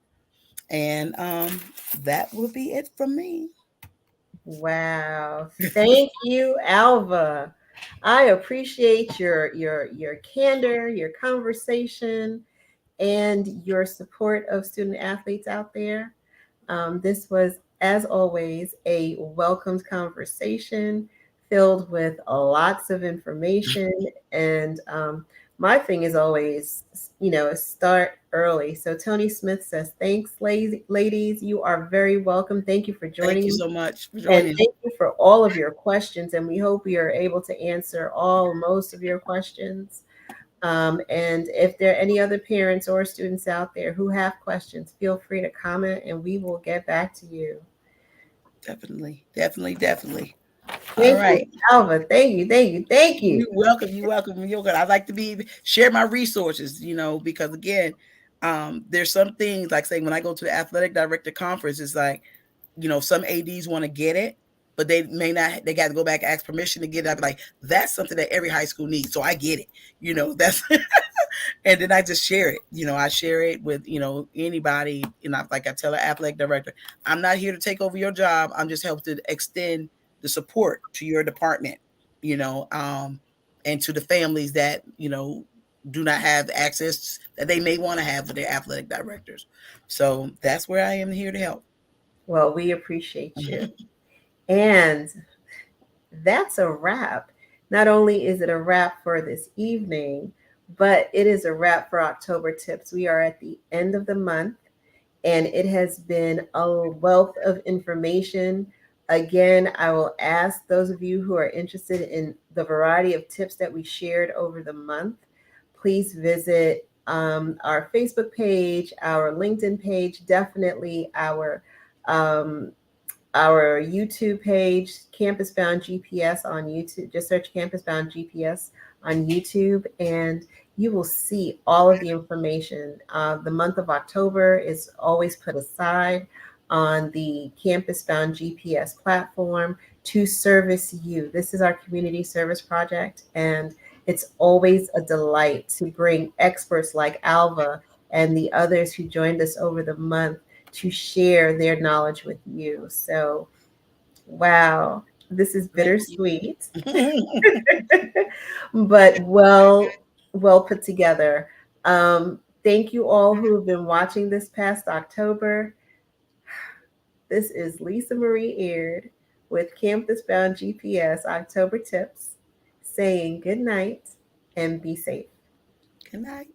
And that will be it from me. Wow. Thank you, Alva. I appreciate your candor, your conversation, and your support of student athletes out there. This was, as always, a welcomed conversation filled with lots of information. And my thing is always, start early. So Tony Smith says, thanks, ladies. You are very welcome. Thank you for Thank joining you me. so much for And joining. thank you for all of your questions. And we hope we are able to answer most of your questions. And if there are any other parents or students out there who have questions, feel free to comment and we will get back to you. Definitely, definitely, definitely. All Thank you, right. Alva. Thank you, thank you, thank you. You're welcome. You're welcome. You're good. I like to share my resources, because again, there's some things like say when I go to the athletic director conference, it's like, some ADs want to get it, but they may not. They got to go back and ask permission to get it. I'm like, that's something that every high school needs. So I get it. That's and then I just share it. I share it with anybody. And I tell an athletic director, I'm not here to take over your job. I'm just helping to extend the support to your department. And to the families that do not have access that they may want to have with their athletic directors. So that's where I am here to help. Well, we appreciate you. And that's a wrap. Not only is it a wrap for this evening, but it is a wrap for October Tips. We are at the end of the month, and it has been a wealth of information. Again, I will ask those of you who are interested in the variety of tips that we shared over the month, please visit our Facebook page, our LinkedIn page, definitely um, our YouTube page, Campus Bound GPS on YouTube. Just search Campus Bound GPS on YouTube, and you will see all of the information. The month of October is always put aside on the Campus Bound GPS platform to service you. This is our community service project, and it's always a delight to bring experts like Alva and the others who joined us over the month to share their knowledge with you. So, wow, this is Thank bittersweet, you. but well put together. Thank you all who have been watching this past October. This is Lisa Marie Aird with Campus Bound GPS October Tips saying good night and be safe. Good night.